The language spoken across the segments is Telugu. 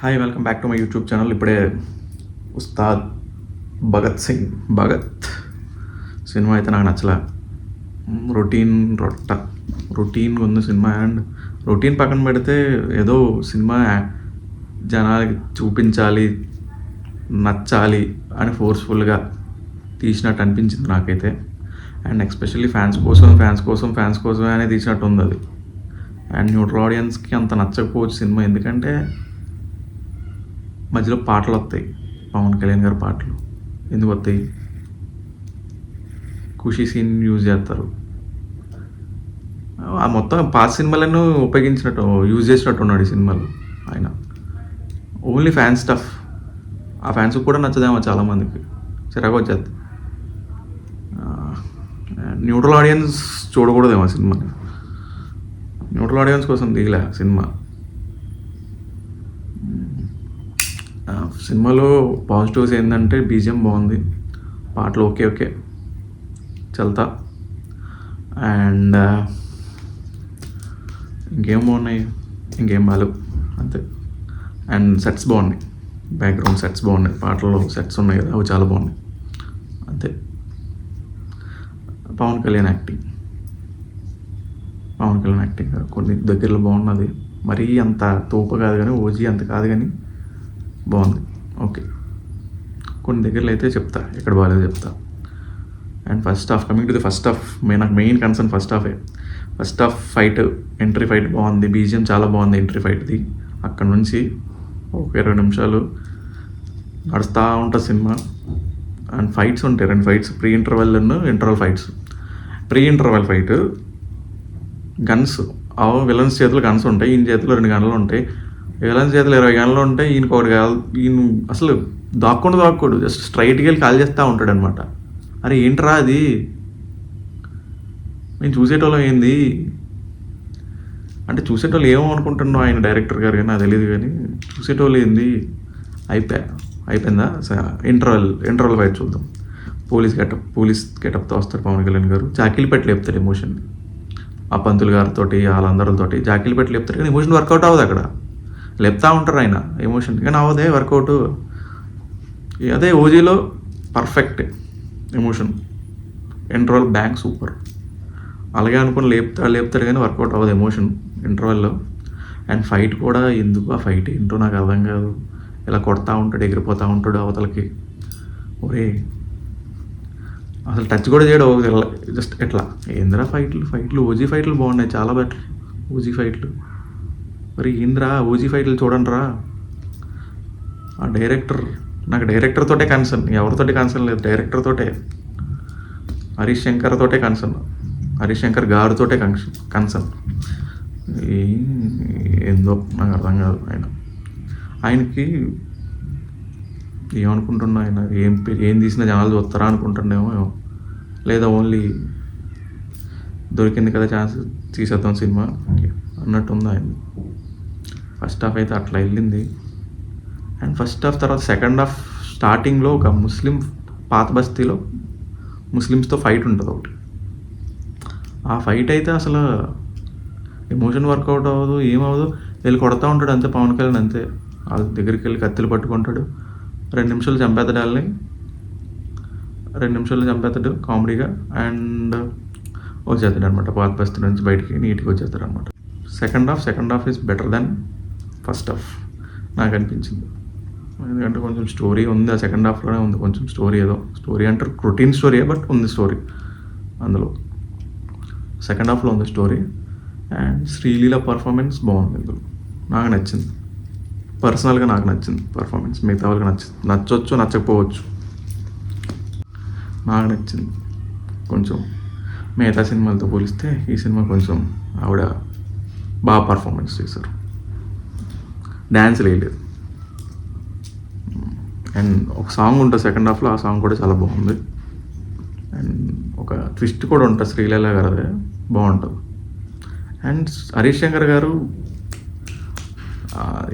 Hi welcome back to my YouTube channel. ఇప్పుడే ఉస్తాద్ భగత్ సినిమా అయితే నాకు నచ్చలే. రొటీన్గా ఉంది సినిమా. అండ్ రొటీన్ పక్కన పెడితే ఏదో సినిమా జనాలకి చూపించాలి, నచ్చాలి అని ఫోర్స్ఫుల్గా తీసినట్టు అనిపించింది నాకైతే. అండ్ ఎస్పెషల్లీ ఫ్యాన్స్ కోసమే అనేది తీసినట్టు ఉంది అది. అండ్ న్యూట్రల్ ఆడియన్స్కి అంత నచ్చకపోవచ్చు సినిమా, ఎందుకంటే మధ్యలో పాటలు వస్తాయి. పవన్ కళ్యాణ్ గారి పాటలు ఎందుకు వస్తాయి? ఖుషీ సీన్ యూజ్ చేస్తారు. ఆ మొత్తం పాత సినిమాలను ఉపయోగించినట్టు యూజ్ చేసినట్టు ఉన్నాడు ఈ సినిమాలో ఆయన. Only fan stuff. ఆ ఫ్యాన్స్కి కూడా నచ్చదేమో చాలామందికి, చిరాకు వచ్చేది. న్యూట్రల్ ఆడియన్స్ చూడకూడదేమో సినిమాని. న్యూట్రల్ ఆడియన్స్ కోసం దిగలే సినిమా. సినిమాలో పాజిటివ్స్ ఏంటంటే బీజిఎం బాగుంది, పాటలు ఓకే చల్తా. అండ్ ఇంకేం బాగున్నాయి, ఇంకేం బాగాలేవు అంతే. అండ్ సెట్స్ బాగున్నాయి, బ్యాక్గ్రౌండ్ సెట్స్ బాగున్నాయి, పాటల్లో సెట్స్ ఉన్నాయి కదా, అవి చాలా బాగున్నాయి అంతే. పవన్ కళ్యాణ్ యాక్టింగ్ కొన్ని దగ్గరలో బాగున్నది. మరీ అంత తోపు కాదు కానీ, ఓజీ అంత కాదు కానీ బాగుంది, ఓకే. కొన్ని దగ్గరలో అయితే చెప్తా, ఎక్కడ బాగాలేదు చెప్తా. And first half, coming to the first half, నాకు main concern first half fight, entry fight బాగుంది, బీజిఎం చాలా బాగుంది ఎంట్రీ ఫైట్ది. అక్కడ నుంచి ఒక 20 నిమిషాలు నడుస్తూ ఉంటుంది సినిమా. అండ్ ఫైట్స్ ఉంటాయి, 2 fights, pre interval fights. Pre interval fight guns, villains చేతులు గన్స్ ఉంటాయి, ఈయన చేతిలో 2 గన్నులు ఉంటాయి. విలన్స్ చేతులు 20 గన్నులు ఉంటాయి, ఈయన అసలు దాక్కోడు, జస్ట్ స్ట్రైట్కి వెళ్ళి కాల్ చేస్తూ ఉంటాడు అనమాట. అరే ఏంట్రా అది, నేను చూసేటోళ్ళం ఏంది అంటే, చూసేటోళ్ళు ఏమో అనుకుంటున్నావు ఆయన డైరెక్టర్ గారు, కానీ నాకు తెలియదు. కానీ చూసేటోళ్ళు ఏంది, అయిపోయిందా ఇంటర్వెల్ ఫైట్ చూద్దాం. పోలీస్ గెటప్తో వస్తారు పవన్ కళ్యాణ్ గారు, జాకీలు పెట్టి లేపుతాడు ఎమోషన్. ఆ పంతులు గారితో వాళ్ళందరితోటి జాకీలు పెట్టి లేపుతారు, కానీ ఎమోషన్ వర్కౌట్ అవ్వదు. అక్కడ లేపుతా ఉంటారు ఆయన ఎమోషన్, కానీ అవదే వర్కౌట్. అదే ఓజీలో perfect emotion, interval bang super. అలాగే అనుకుని లేపుతాడు కానీ వర్కౌట్ అవ్వదు ఎమోషన్ ఇంటర్వెల్లో. అండ్ ఫైట్ కూడా ఎందుకు, ఆ ఫైట్ ఏంటో నాకు అర్థం కాదు. ఇలా కొడతా ఉంటాడు, ఎగిరిపోతూ ఉంటాడు అవతలకి. ఒరే అసలు టచ్ కూడా చేయడు, జస్ట్ ఎట్లా ఏంద్రా ఫైట్లు ఓజీ ఫైట్లు బాగున్నాయి, చాలా బెటర్ ఓజీ ఫైట్లు. మరి ఏంద్రా ఓజీ ఫైట్లు చూడండి రా. ఆ నాకు డైరెక్టర్తోటే కన్సర్న్, ఎవరితోటి కన్సర్న్ లేదు, డైరెక్టర్తోటే. హరీష్ శంకర్ గారితోటే కన్సర్న్. ఏందో నాకు అర్థం కాదు. ఆయనకి ఏమనుకుంటున్నా, ఆయన ఏం తీసిన జనాలు చూస్తారా అనుకుంటుండేమో, లేదా ఓన్లీ దొరికింది కదా ఛాన్స్ తీసేద్దాం సినిమా అన్నట్టుంది ఆయన. ఫస్ట్ హాఫ్ అయితే అట్లా వెళ్ళింది. అండ్ ఫస్ట్ హాఫ్ తర్వాత సెకండ్ హాఫ్ స్టార్టింగ్లో ఒక పాత బస్తీలో ముస్లిమ్స్తో ఫైట్ ఉంటుంది ఒకటి. ఆ ఫైట్ అయితే అసలు ఎమోషన్ వర్కౌట్ అవ్వదు, ఏమవ్వదు, వెళ్ళి కొడతా ఉంటాడు అంతే పవన్ కళ్యాణ్. అంతే వాళ్ళ దగ్గరికి వెళ్ళి కత్తిలు పట్టుకుంటాడు, 2 నిమిషాలు చంపేస్తాడు వాళ్ళని, 2 నిమిషాలు చంపేస్తాడు కామెడీగా. అండ్ వచ్చేస్తాడు అనమాట, పాత బస్తీ నుంచి బయటికి నీట్గా వచ్చేస్తాడు అనమాట. Second half is better than first half నాకు అనిపించింది. ఎందుకంటే కొంచెం స్టోరీ ఉంది, ఆ సెకండ్ హాఫ్లోనే ఉంది కొంచెం స్టోరీ. స్టోరీ అంటారు, రొటీన్ స్టోరీ, బట్ ఉంది స్టోరీ అందులో. సెకండ్ హాఫ్లో ఉంది స్టోరీ. అండ్ శ్రీలీల పర్ఫార్మెన్స్ బాగుంది ఇందులో, నాకు నచ్చింది పర్సనల్గా, నాకు నచ్చింది పర్ఫార్మెన్స్. మిగతా వాళ్ళకి నచ్చవచ్చు నచ్చకపోవచ్చు, నాకు నచ్చింది కొంచెం. మిగతా సినిమాలతో పోలిస్తే ఈ సినిమా కొంచెం ఆవిడ బాగా పర్ఫార్మెన్స్ చేశారు, డ్యాన్స్ వేయలేదు. అండ్ ఒక సాంగ్ ఉంటుంది సెకండ్ హాఫ్లో, ఆ సాంగ్ కూడా చాలా బాగుంది. అండ్ ఒక ట్విస్ట్ కూడా ఉంటుంది శ్రీలీల గారు, అదే బాగుంటుంది. అండ్ హరీష్ శంకర్ గారు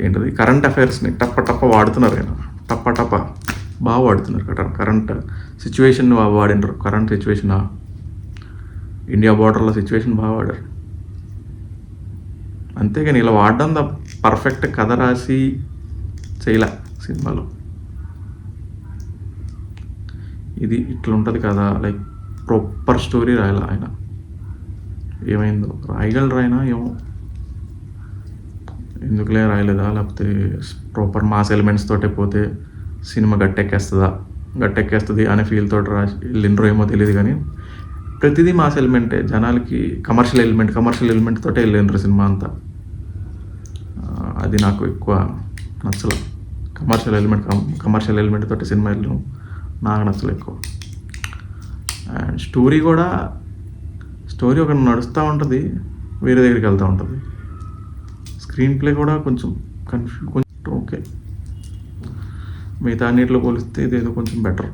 ఏంటది కరెంట్ అఫైర్స్ని టప్ప వాడుతున్నారు. ఆయన టప్ప బాగా వాడుతున్నారు. కరెంట్ సిచ్యువేషన్ వాడినారు, కరెంట్ సిచ్యువేషన్, ఇండియా బోర్డర్లో సిచ్యువేషన్ బాగా వాడారు. అంతేగాని ఇలా వాడడం పర్ఫెక్ట్ కథ రాసి చేయలే సినిమాలో. ఇది ఇట్లా ఉంటుంది కదా, లైక్ ప్రాపర్ స్టోరీ రాయాల ఆయన. ఏమైందో రాయగలరు ఆయన, ఏమో ఎందుకులే రాయలేదా, లేకపోతే ప్రాపర్ మాస్ ఎలిమెంట్స్ తోటే పోతే సినిమా గట్టెక్కేస్తుంది అనే ఫీల్ తోటి రాసి వెళ్ళినరో ఏమో తెలియదు. కానీ ప్రతిదీ మాస్ ఎలిమెంటే, జనాలకి కమర్షియల్ ఎలిమెంట్ తోటే వెళ్ళినరు సినిమా అంతా. అది నాకు ఎక్కువ నచ్చలేదు. కమర్షియల్ ఎలిమెంట్ తోటి సినిమా వెళ్ళడం నాకు నచ్చలేదు ఎక్కువ. అండ్ స్టోరీ ఒక నడుస్తూ ఉంటుంది, వేరే దగ్గరికి వెళ్తూ ఉంటుంది. స్క్రీన్ ప్లే కూడా కొంచెం ఓకే, మిగతా అన్నిటిలో పోలిస్తే ఇదేదో కొంచెం బెటర్,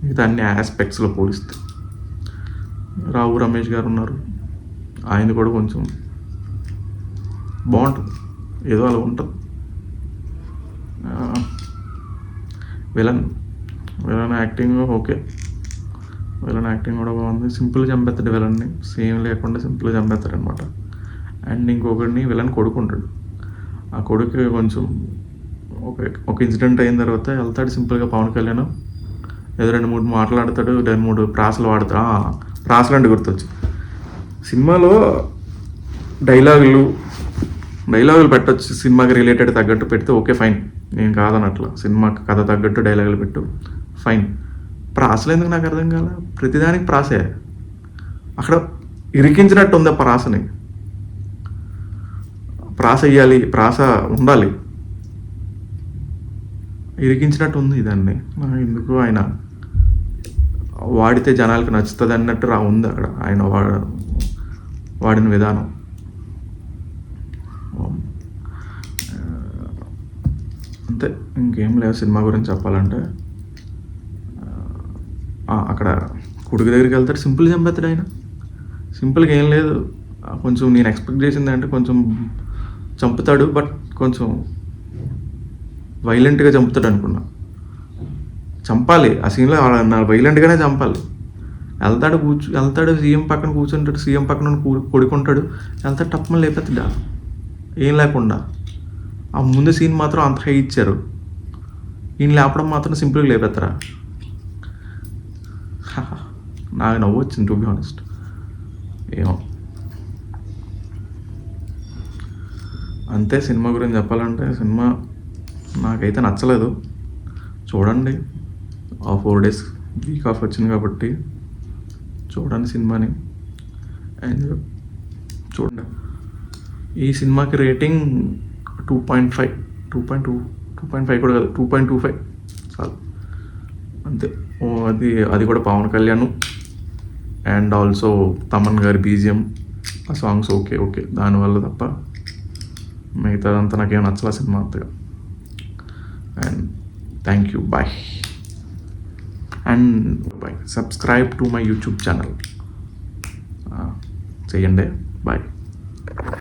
మిగతా అన్ని ఆస్పెక్ట్స్లో పోలిస్తే. రావు రమేష్ గారు ఉన్నారు, ఆయనది కూడా కొంచెం బాగుంటుంది, ఏదో అలా ఉంటుంది. Villain acting okay, villain acting కూడా బాగుంది. సింపుల్గా చంపేస్తాడు విలన్ని, సేమ్ లేకుండా సింపుల్గా చంపేస్తాడు అనమాట. అండ్ ఇంకొకరిని విలన్ కొడుకుంటాడు, ఆ కొడుకు కొంచెం ఒక ఇన్సిడెంట్ అయిన తర్వాత వెళ్తాడు సింపుల్గా పవన్ కళ్యాణ్, ఏదో 2-3 మాట్లాడతాడు, 2-3 ప్రాసలు వాడతాడు. ప్రాసలు అంటే గుర్తొచ్చు, సినిమాలో డైలాగులు పెట్టచ్చు, సినిమాకి రిలేటెడ్ తగ్గట్టు పెడితే ఓకే ఫైన్, నేను కాదనట్లా. సినిమాకి కథ తగ్గట్టు డైలాగులు పెట్టు ఫైన్. ప్రాసలు ఎందుకు నాకు అర్థం కాల, ప్రతిదానికి ప్రాసే. అక్కడ ఇరికించినట్టు ఉంది ఆ ప్రాసని, ప్రాస వేయాలి, ప్రాస ఉండాలి, ఇరికించినట్టు ఉంది దాన్ని. ఎందుకు ఆయన వాడితే జనాలకు నచ్చుతుంది అన్నట్టు ఉంది అక్కడ ఆయన వాడిన విధానం. అంతే, ఇంకేం లేదు సినిమా గురించి చెప్పాలంటే. అక్కడ కొడుకు దగ్గరికి వెళ్తాడు, సింపుల్గా చంపేస్తాడు ఆయన, సింపుల్గా ఏం లేదు. కొంచెం నేను ఎక్స్పెక్ట్ చేసింది అంటే కొంచెం చంపుతాడు, బట్ కొంచెం వైలెంట్గా చంపుతాడు అనుకున్నా. చంపాలి ఆ సీన్లో, వైలెంట్గానే చంపాలి. వెళ్తాడు సీఎం పక్కన కూర్చుంటాడు, సీఎం పక్కన కొడుకుంటాడు, వెళ్తాడు టప్పని లేపెత్తాడా ఏం లేకుండా. ఆ ముందు సీన్ మాత్రం అంత హై ఇచ్చారు, ఈయన లేపడం మాత్రం సింపుల్గా లేపెత్తరా. నాకు నవ్వు వచ్చింది టు బి హానెస్ట్. ఏమో అంతే సినిమా గురించి చెప్పాలంటే. సినిమా నాకైతే నచ్చలేదు. చూడండి, ఆ 4 days వీక్ ఆఫ్ వచ్చింది కాబట్టి చూడండి సినిమాని, అండ్ చూడండి. ఈ సినిమాకి రేటింగ్ 2.5, 2.5 కూడా కాదు, 2.25 చాలు అంతే. అది కూడా పవన్ కళ్యాణ్ అండ్ ఆల్సో తమన్ గారి బీజిఎం, ఆ సాంగ్స్ ఓకే దానివల్ల తప్ప మిగతాదంతా నాకేం నచ్చల సినిమా అంతగా. And thank you, bye. And subscribe to my YouTube channel చేయండి, బాయ్.